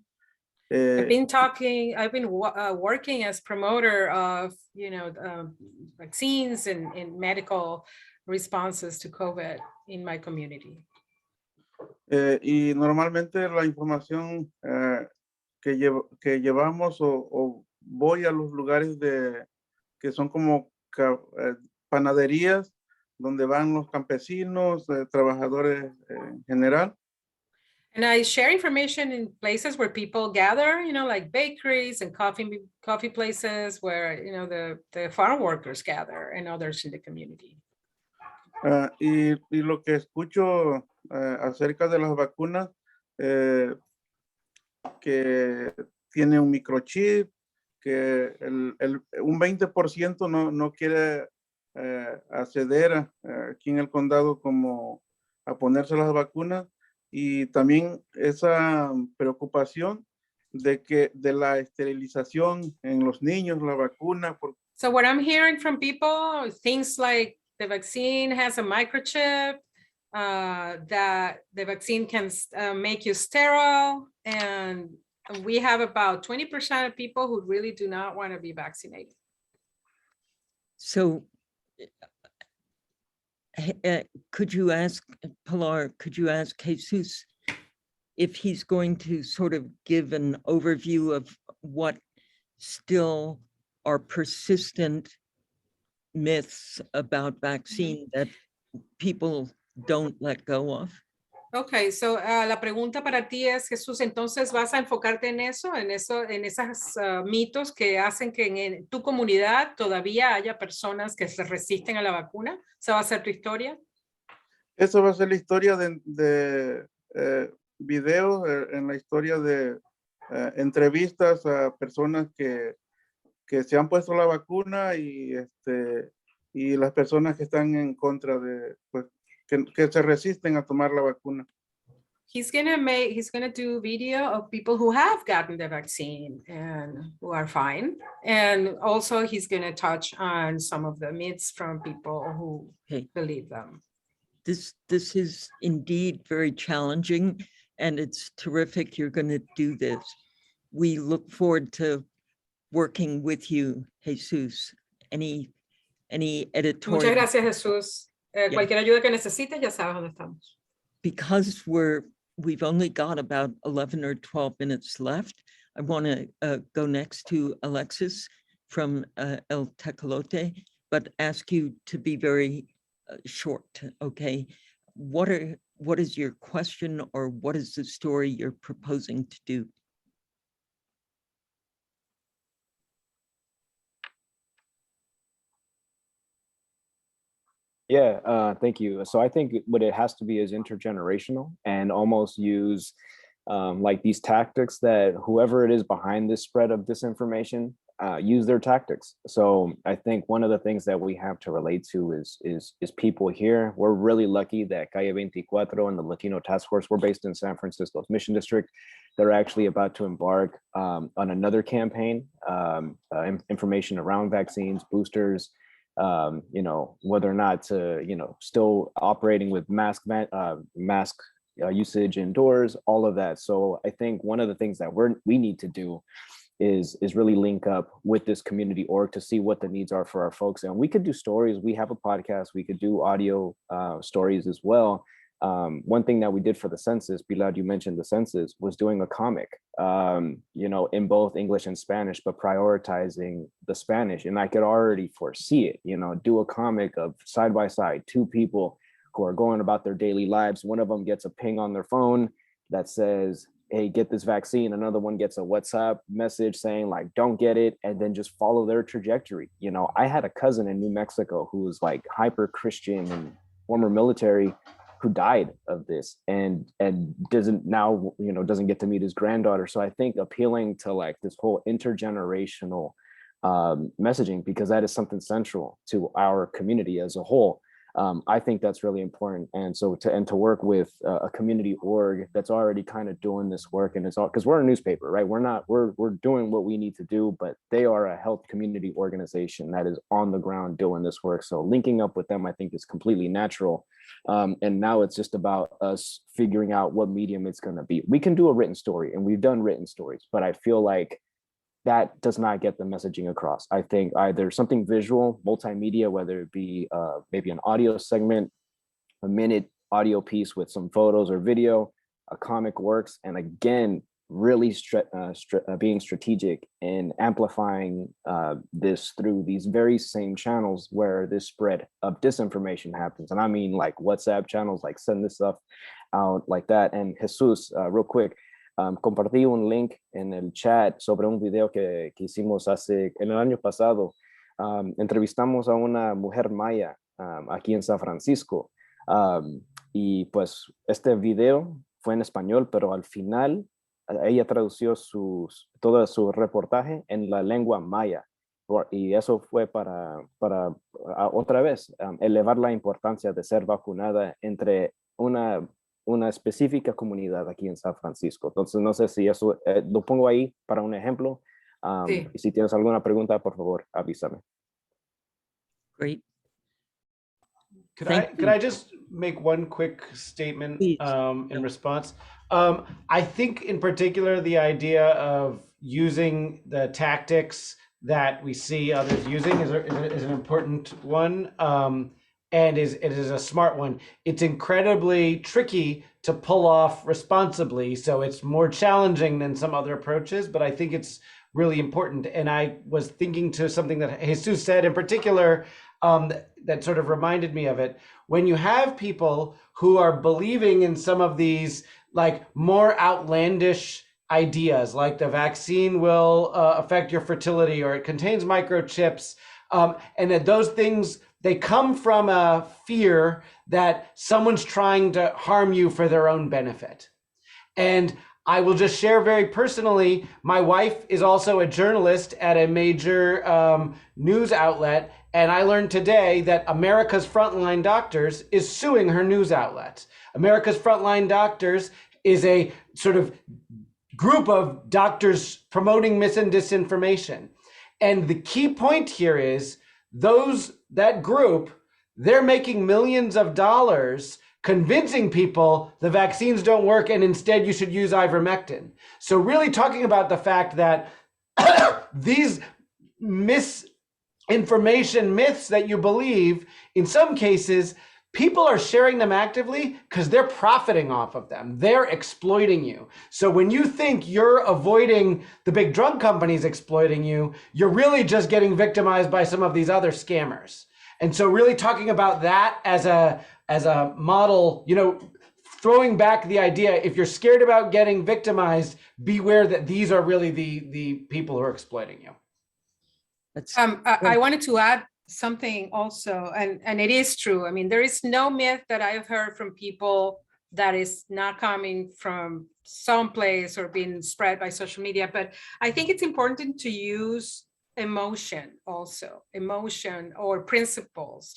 I've been working as promoter of, vaccines and medical responses to COVID in my community. Y normalmente la información que llevamos o voy a los lugares que son como panaderías donde van los campesinos, trabajadores en general. And I share information in places where people gather, like bakeries and coffee places where, the farm workers gather and others in the community. Y lo que escucho acerca de las vacunas, que tiene un microchip, que un 20% no quiere acceder aquí en el condado como a ponerse las vacunas, y también esa preocupación de la esterilización en los niños, la vacuna. So what I'm hearing from people, things like the vaccine has a microchip, that the vaccine can make you sterile, and we have about 20% of people who really do not want to be vaccinated. So could you ask Pilar, could you ask Jesus if he's going to sort of give an overview of what still are persistent myths about vaccine that people don't let go of? Okay, so la pregunta para ti es, Jesús, entonces vas a enfocarte en esos mitos que hacen que en tu comunidad todavía haya personas que se resisten a la vacuna. ¿Esa va a ser tu historia? Esa va a ser la historia de videos, en la historia de entrevistas a personas que se han puesto la vacuna y las personas que están en contra de, pues, que se resisten a tomar la vacuna. He's gonna do video of people who have gotten the vaccine and who are fine. And also he's gonna touch on some of the myths from people who believe them. This is indeed very challenging, and it's terrific you're going to do this. We look forward to working with you, Jesus. Any editorial? Muchas gracias, Jesús. Cualquier ayuda que necesites, ya sabes dónde estamos. Because we've only got about 11 or 12 minutes left, I want to go next to Alexis from El Tecolote, but ask you to be very short, okay? What is your question, or what is the story you're proposing to do? Yeah, thank you. So I think what it has to be is intergenerational, and almost use like these tactics that whoever it is behind this spread of disinformation use their tactics. So I think one of the things that we have to relate to is people here. We're really lucky that Calle 24 and the Latino Task Force, we're based in San Francisco's Mission District. They're actually about to embark on another campaign, information around vaccines, boosters, whether or not to, still operating with mask usage indoors, all of that. So I think one of the things that we need to do is really link up with this community org to see what the needs are for our folks. And we could do stories. We have a podcast. We could do audio stories as well. One thing that we did for the census, Pilar, you mentioned the census, was doing a comic, in both English and Spanish, but prioritizing the Spanish. And I could already foresee it, do a comic of side by side, two people who are going about their daily lives. One of them gets a ping on their phone that says, hey, get this vaccine. Another one gets a WhatsApp message saying like, don't get it, and then just follow their trajectory. I had a cousin in New Mexico who was like hyper Christian and former military, who died of this and doesn't get to meet his granddaughter. So I think appealing to like this whole intergenerational messaging, because that is something central to our community as a whole. I think that's really important. And so to work with a community org that's already kind of doing this work, and it's all because we're a newspaper, right? We're doing what we need to do, but they are a health community organization that is on the ground doing this work. So linking up with them, I think, is completely natural. And now it's just about us figuring out what medium it's going to be. We can do a written story, and we've done written stories, but I feel like that does not get the messaging across. I think either something visual, multimedia, whether it be maybe an audio segment, a minute audio piece with some photos or video, a comic works. And again, really being strategic in amplifying this through these very same channels where this spread of disinformation happens. And I mean like WhatsApp channels, like send this stuff out like that. And Jesus, real quick, compartí un link en el chat sobre un video que hicimos en el año pasado. Entrevistamos a una mujer maya aquí en San Francisco. Y pues este video fue en español, pero al final ella tradució todo su reportaje en la lengua maya. Y eso fue para otra vez elevar la importancia de ser vacunada entre una específica comunidad aquí en San Francisco. Entonces, no sé si eso lo pongo ahí para un ejemplo. Sí. Y si tienes alguna pregunta, por favor, avísame. Great. Could Thank I just make one quick statement Please. In response? I think in particular the idea of using the tactics that we see others using is an important one, and it is a smart one. It's incredibly tricky to pull off responsibly, so it's more challenging than some other approaches, but I think it's really important. And I was thinking to something that Jesus said in particular, that sort of reminded me of it. When you have people who are believing in some of these like more outlandish ideas, like the vaccine will affect your fertility, or it contains microchips, and that those things, they come from a fear that someone's trying to harm you for their own benefit. And I will just share very personally, my wife is also a journalist at a major news outlet. And I learned today that America's Frontline Doctors is suing her news outlet. America's Frontline Doctors is a sort of group of doctors promoting mis and disinformation. And the key point here is that group, they're making millions of dollars convincing people the vaccines don't work and instead you should use ivermectin. So really talking about the fact that these misinformation myths that you believe, in some cases, people are sharing them actively because they're profiting off of them. They're exploiting you. So when you think you're avoiding the big drug companies exploiting you, you're really just getting victimized by some of these other scammers. And so really talking about that as a model, throwing back the idea, if you're scared about getting victimized, beware that these are really the people who are exploiting you. I wanted to add something also, and it is true. I mean, there is no myth that I've heard from people that is not coming from someplace or being spread by social media. But I think it's important to use emotion or principles.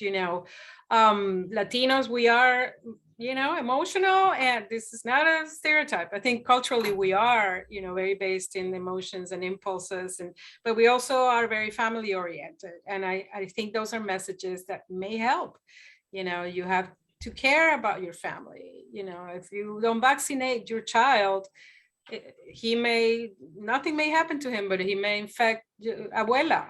Latinos, we are emotional, and this is not a stereotype. I think culturally we are, very based in emotions and impulses, but we also are very family oriented. And I think those are messages that may help. You have to care about your family. If you don't vaccinate your child, nothing may happen to him, but he may infect abuela.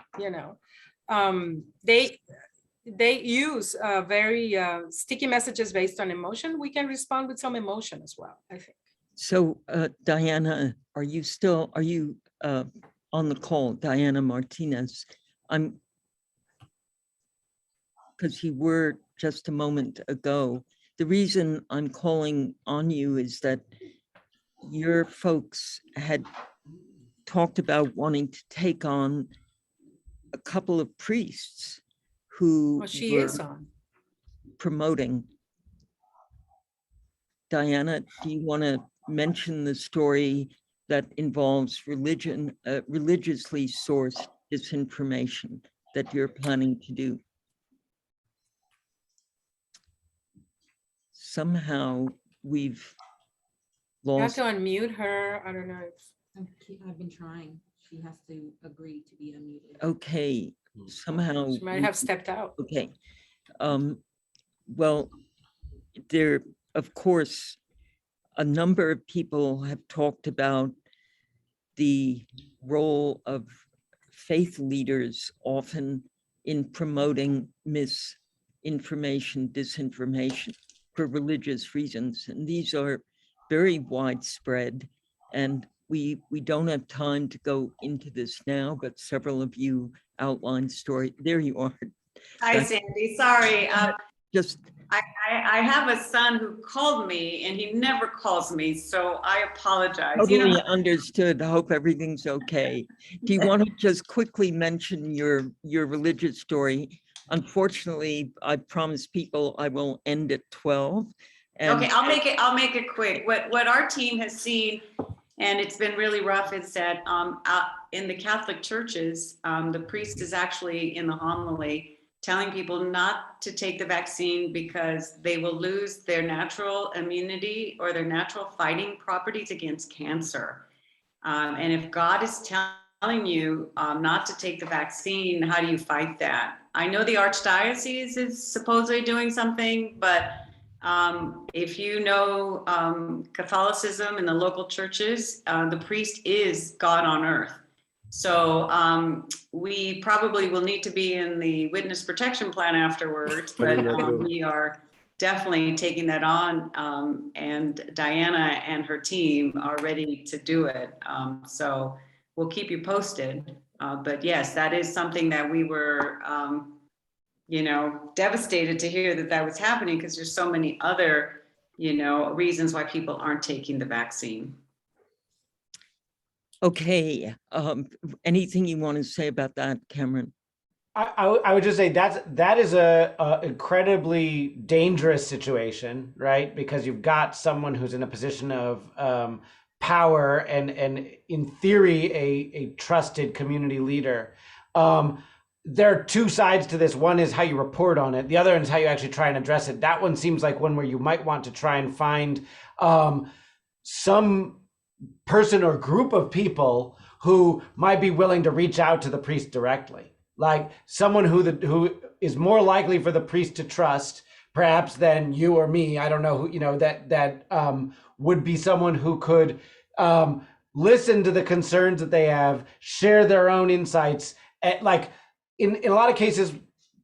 They use very sticky messages based on emotion. We can respond with some emotion as well, I think. So Diana, are you on the call? Diana Martinez. Because you were just a moment ago. The reason I'm calling on you is that your folks had talked about wanting to take on a couple of priests who She were is on. promoting. Diana, do you want to mention the story that involves religiously sourced disinformation that you're planning to do? Somehow we've You have lost. to unmute her. I don't know if I've been trying. She has to agree to be unmuted. Okay, somehow she might have stepped out. Okay. Well, there, of course, a number of people have talked about the role of faith leaders often in promoting misinformation, disinformation for religious reasons. And these are very widespread. And we don't have time to go into this now, but several of you outlined story. There you are. Hi, Sandy. Sorry. Just I have a son who called me and he never calls me, so I apologize. totally understood. I hope everything's okay. Do you want to just quickly mention your religious story? Unfortunately, I promised people I will end at 12. Okay, I'll make it quick. What our team has seen, and it's been really rough, is that in the Catholic churches, the priest is actually in the homily telling people not to take the vaccine because they will lose their natural immunity or their natural fighting properties against cancer. And if God is telling you not to take the vaccine, how do you fight that? I know the Archdiocese is supposedly doing something, but if you know Catholicism in the local churches, the priest is God on earth. So we probably will need to be in the witness protection plan afterwards, but we are definitely taking that on, and Diana and her team are ready to do it. So we'll keep you posted. But yes, that is something that we were, devastated to hear that was happening, because there's so many other, reasons why people aren't taking the vaccine. Okay, anything you want to say about that, Cameron? I would just say that is a incredibly dangerous situation, right? Because you've got someone who's in a position of power and in theory a trusted community leader. There are two sides to this. One is how you report on it. The other is how you actually try and address it. That one seems like one where you might want to try and find some person or group of people who might be willing to reach out to the priest directly, like someone who is more likely for the priest to trust, perhaps, than you or me. I don't know who, that would be someone who could listen to the concerns that they have, share their own insights. Like in a lot of cases,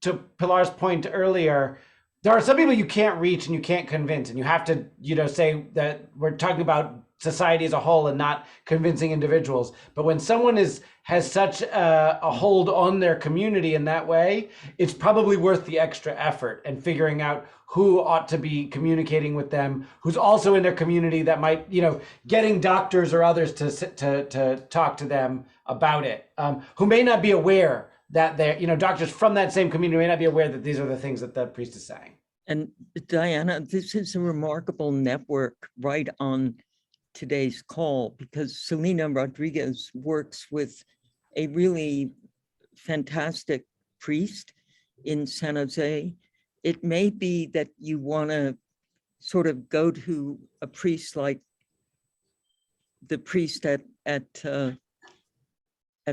to Pilar's point earlier, there are some people you can't reach and you can't convince, and you have to, say that we're talking about society as a whole and not convincing individuals. But when someone has such a hold on their community in that way, it's probably worth the extra effort and figuring out who ought to be communicating with them, who's also in their community, that might, getting doctors or others to talk to them about it, who may not be aware that they're, doctors from that same community may not be aware that these are the things that the priest is saying. And Diana, this is a remarkable network right on today's call, because Selena Rodriguez works with a really fantastic priest in San Jose. It may be that you want to sort of go to a priest like the priest at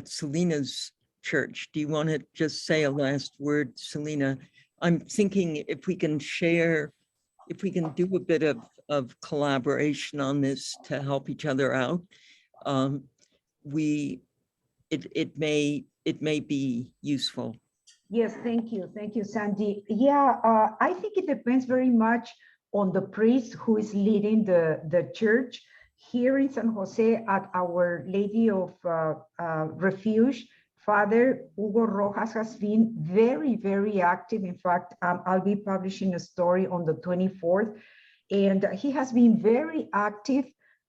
Selena's church. Do you want to just say a last word, Selena? I'm thinking if we can share, if we can do a bit of collaboration on this to help each other out, it may be useful. Yes, thank you, Sandy. Yeah, I think it depends very much on the priest who is leading the church. Here in San Jose at Our Lady of Refuge, Father Hugo Rojas has been very, very active. In fact, I'll be publishing a story on the 24th, and he has been very active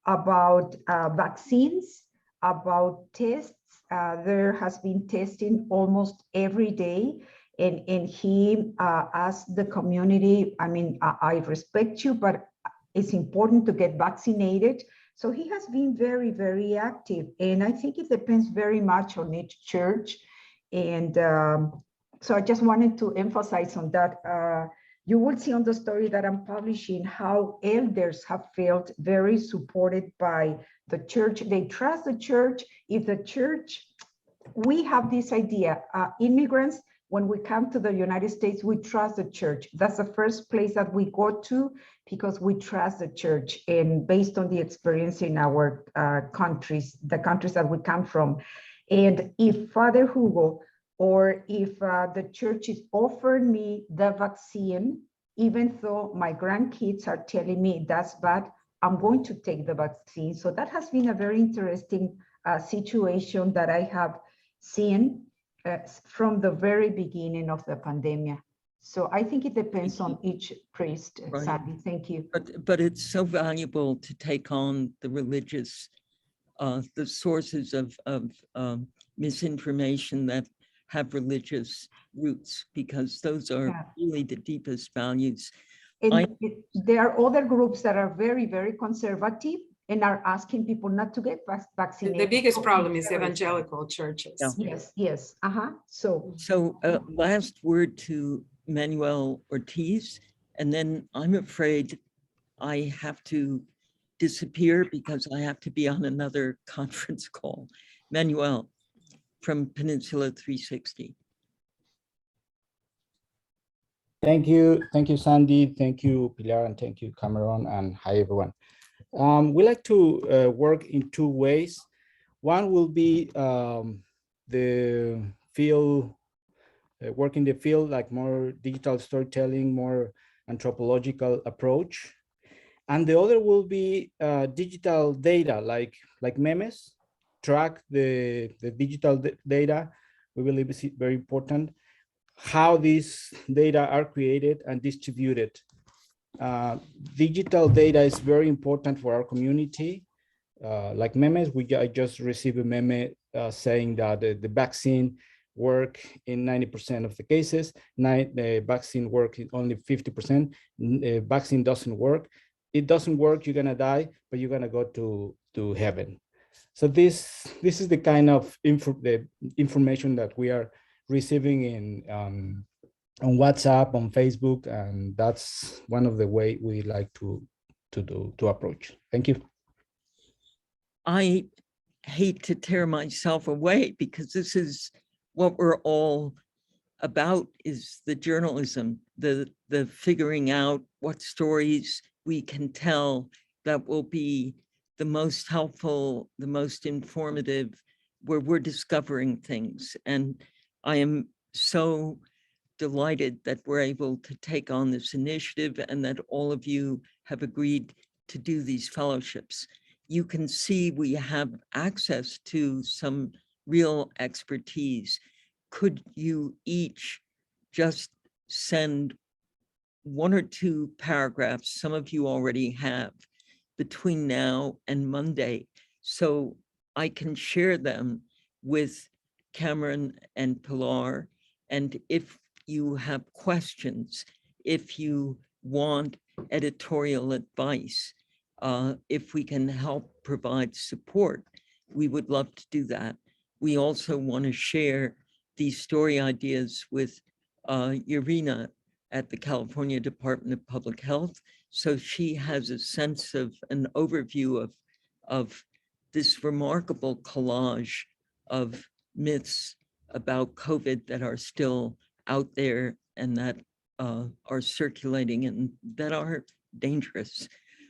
about vaccines, about tests. There has been testing almost every day, and he asked the community, I mean, I respect you, but it's important to get vaccinated. So he has been very, very active, and I think it depends very much on each church. And so I just wanted to emphasize on that. You will see on the story that I'm publishing how elders have felt very supported by the church. They trust the church. If the church, we have this idea, immigrants, when we come to the United States, we trust the church. That's the first place that we go to because we trust the church, and based on the experience in our countries, the countries that we come from. And if Father Hugo or if the church is offering me the vaccine, even though my grandkids are telling me that's bad, I'm going to take the vaccine. So that has been a very interesting situation that I have seen from the very beginning of the pandemic. So I think it depends on each priest, Right. Sandy. Thank you. But it's so valuable to take on the religious, the sources of misinformation that have religious roots, because those are really the deepest values. And there are other groups that are very, very conservative and are asking people not to get vaccinated. The biggest problem is evangelical churches. Yeah. Yes. So last word to Manuel Ortiz, and then I'm afraid I have to disappear because I have to be on another conference call. Manuel from Peninsula 360. Thank you, Sandy. Thank you, Pilar, and thank you, Cameron, and hi, everyone. We like to work in two ways. One will be the field, work in the field, like more digital storytelling, more anthropological approach. And the other will be digital data, like memes, track the digital data. We believe it's very important. How these data are created and distributed. Digital data is very important for our community. Like memes, I just received a meme saying that the vaccine work in 90% of the cases. The vaccine work in only 50%. Vaccine doesn't work. It doesn't work, you're gonna die, but you're gonna go to heaven. So this is the kind of information that we are receiving in on WhatsApp, on Facebook, and that's one of the way we like to approach. Thank you. I hate to tear myself away because this is what we're all about, is the journalism, the figuring out what stories we can tell that will be the most helpful, the most informative, where we're discovering things. And I am so delighted that we're able to take on this initiative and that all of you have agreed to do these fellowships. You can see we have access to some real expertise. Could you each just send 1 or 2 paragraphs, some of you already have, between now and Monday, so I can share them with Cameron and Pilar. And if you have questions, if you want editorial advice, if we can help provide support, we would love to do that. We also want to share these story ideas with Irina at the California Department of Public Health. So she has a sense of an overview of this remarkable collage of myths about COVID that are still out there and that are circulating and that are dangerous.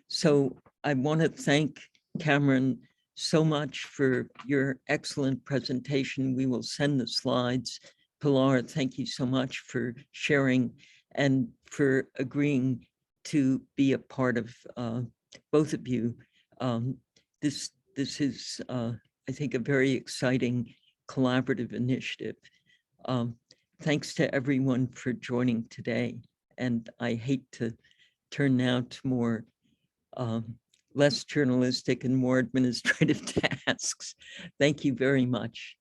So I want to thank Cameron so much for your excellent presentation. We will send the slides. Pilar, thank you so much for sharing and for agreeing to be a part of both of you. This is, I think, a very exciting collaborative initiative. Thanks to everyone for joining today. And I hate to turn now to more less journalistic and more administrative tasks. Thank you very much.